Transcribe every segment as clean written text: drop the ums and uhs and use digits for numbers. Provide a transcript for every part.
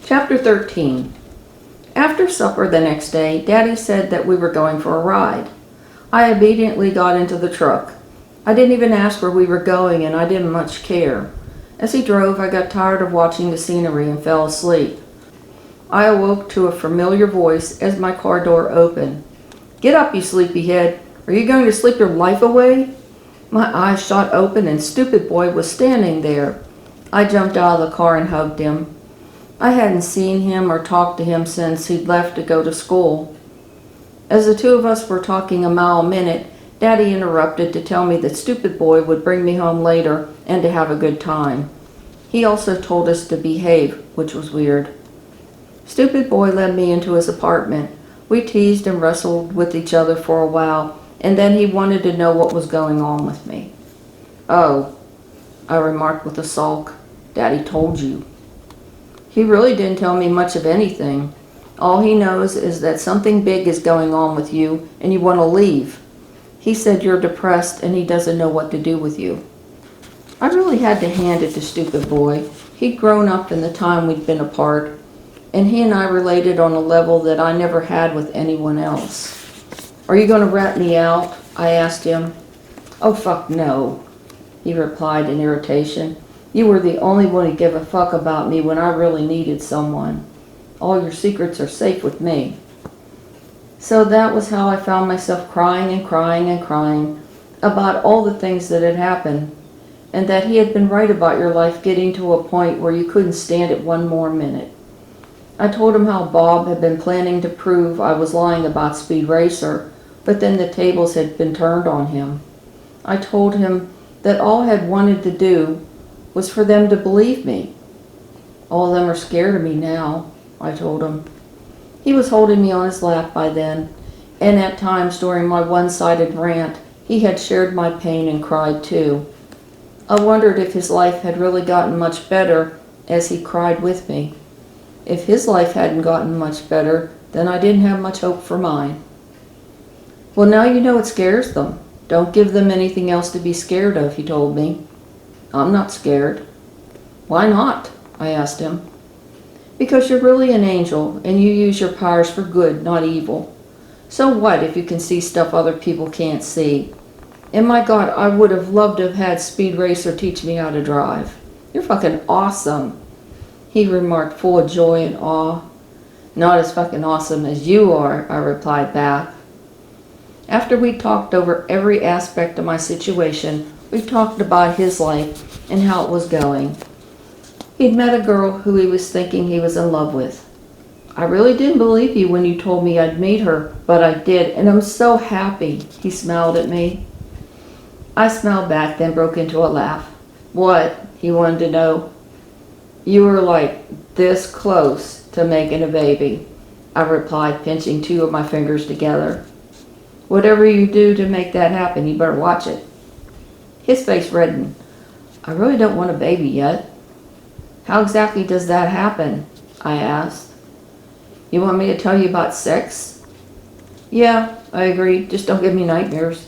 Chapter 13. After supper the next day, Daddy said that we were going for a ride. I obediently got into the truck. I didn't even ask where we were going, and I didn't much care. As he drove, I got tired of watching the scenery and fell asleep. I awoke to a familiar voice as my car door opened. "Get up, you sleepyhead. Are you going to sleep your life away?" My eyes shot open and Stupid Boy was standing there. I jumped out of the car and hugged him. I hadn't seen him or talked to him since he'd left to go to school. As the two of us were talking a mile a minute, Daddy interrupted to tell me that Stupid Boy would bring me home later and to have a good time. He also told us to behave, which was weird. Stupid Boy led me into his apartment. We teased and wrestled with each other for a while, and then he wanted to know what was going on with me. "Oh," I remarked with a sulk, "Daddy told you." He really didn't tell me much of anything. All he knows is that something big is going on with you and you want to leave. He said you're depressed and he doesn't know what to do with you. I really had to hand it to Stupid Boy. He'd grown up in the time we'd been apart, and he and I related on a level that I never had with anyone else. "Are you going to rat me out?" I asked him. "Oh, fuck no," he replied in irritation. "You were the only one who gave a fuck about me when I really needed someone. All your secrets are safe with me." So that was how I found myself crying and crying and crying about all the things that had happened, and that he had been right about your life getting to a point where you couldn't stand it one more minute. I told him how Bob had been planning to prove I was lying about Speed Racer, but then the tables had been turned on him. I told him that all I had wanted to do was for them to believe me. "All of them are scared of me now," I told him. He was holding me on his lap by then, and at times during my one-sided rant, he had shared my pain and cried too. I wondered if his life had really gotten much better as he cried with me. If his life hadn't gotten much better, then I didn't have much hope for mine. "Well, now you know it scares them. Don't give them anything else to be scared of," he told me. "I'm not scared." "Why not?" I asked him. "Because you're really an angel, and you use your powers for good, not evil. So what if you can see stuff other people can't see? And my God, I would have loved to have had Speed Racer teach me how to drive. You're fucking awesome," he remarked, full of joy and awe. "Not as fucking awesome as you are," I replied back. After we talked over every aspect of my situation, we talked about his life and how it was going. He'd met a girl who he was thinking he was in love with. "I really didn't believe you when you told me I'd meet her, but I did, and I'm so happy," he smiled at me. I smiled back, then broke into a laugh. "What?" he wanted to know. "You were like this close to making a baby," I replied, pinching two of my fingers together. "Whatever you do to make that happen, you better watch it." His face reddened. "I really don't want a baby yet." "How exactly does that happen?" I asked. "You want me to tell you about sex?" "Yeah," I agreed. "Just don't give me nightmares."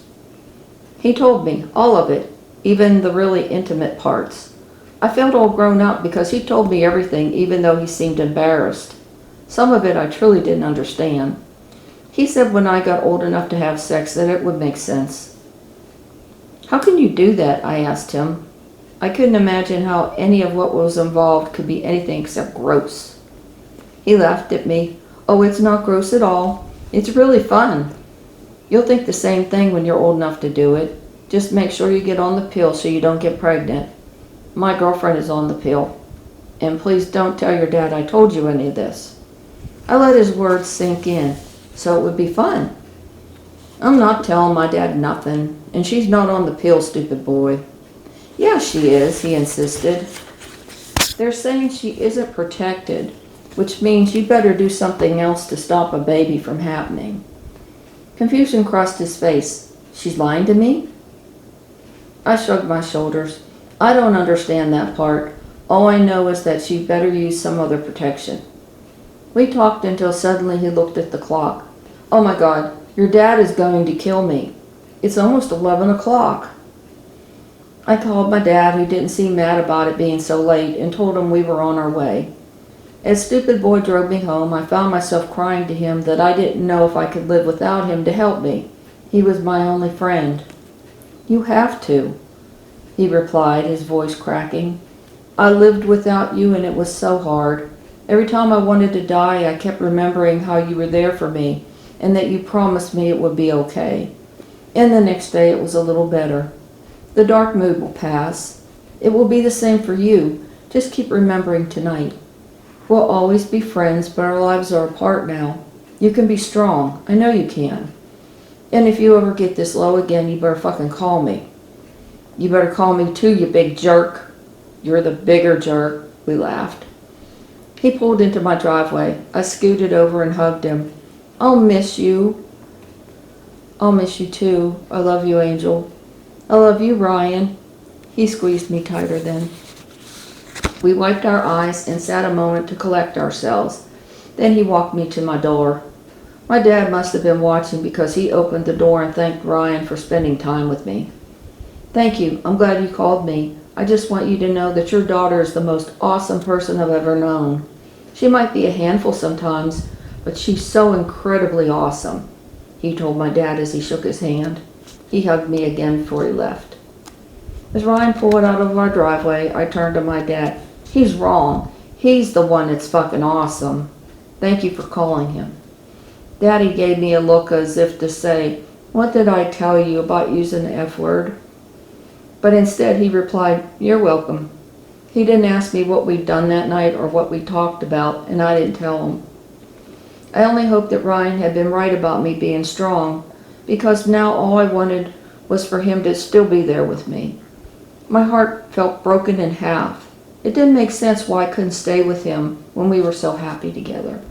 He told me, all of it, even the really intimate parts. I felt all grown up because he told me everything, even though he seemed embarrassed. Some of it I truly didn't understand. He said when I got old enough to have sex that it would make sense. "How can you do that?" I asked him. I couldn't imagine how any of what was involved could be anything except gross. He laughed at me. "Oh, it's not gross at all. It's really fun. You'll think the same thing when you're old enough to do it. Just make sure you get on the pill so you don't get pregnant. My girlfriend is on the pill. And please don't tell your dad I told you any of this." I let his words sink in. So it would be fun. "I'm not telling my dad nothing, and she's not on the pill, Stupid Boy." "Yeah, she is," he insisted. "They're saying she isn't protected, which means you better do something else to stop a baby from happening." Confusion crossed his face. "She's lying to me?" I shrugged my shoulders. "I don't understand that part. All I know is that she better use some other protection." We talked until suddenly he looked at the clock. "Oh my God, your dad is going to kill me. It's almost 11 o'clock. I called my dad, who didn't seem mad about it being so late, and told him we were on our way. As stupid boy drove me home, I found myself crying to him that I didn't know if I could live without him to help me. He was my only friend. You have to, he replied, his voice cracking. I lived without you and it was so hard. Every time I wanted to die, I kept remembering how you were there for me and that you promised me it would be okay. And the next day it was a little better. The dark mood will pass. It will be the same for you. Just keep remembering tonight. We'll always be friends, but our lives are apart now. You can be strong. I know you can. And if you ever get this low again, you better fucking call me. You better call me too, you big jerk. You're the bigger jerk, we laughed. He pulled into my driveway. I scooted over and hugged him. I'll miss you. I'll miss you too. I love you, Angel. I love you, Ryan. He squeezed me tighter then. We wiped our eyes and sat a moment to collect ourselves. Then he walked me to my door. My dad must have been watching because he opened the door and thanked Ryan for spending time with me. Thank you. I'm glad you called me. I just want you to know that your daughter is the most awesome person I've ever known. She might be a handful sometimes, but she's so incredibly awesome, he told my dad as he shook his hand. He hugged me again before he left. As Ryan pulled out of our driveway, I turned to my dad. He's wrong. He's the one that's fucking awesome. Thank you for calling him. Daddy gave me a look as if to say, what did I tell you about using the F word? But instead he replied, you're welcome. He didn't ask me what we'd done that night or what we talked about, and I didn't tell him. I only hoped that Ryan had been right about me being strong, because now all I wanted was for him to still be there with me. My heart felt broken in half. It didn't make sense why I couldn't stay with him when we were so happy together.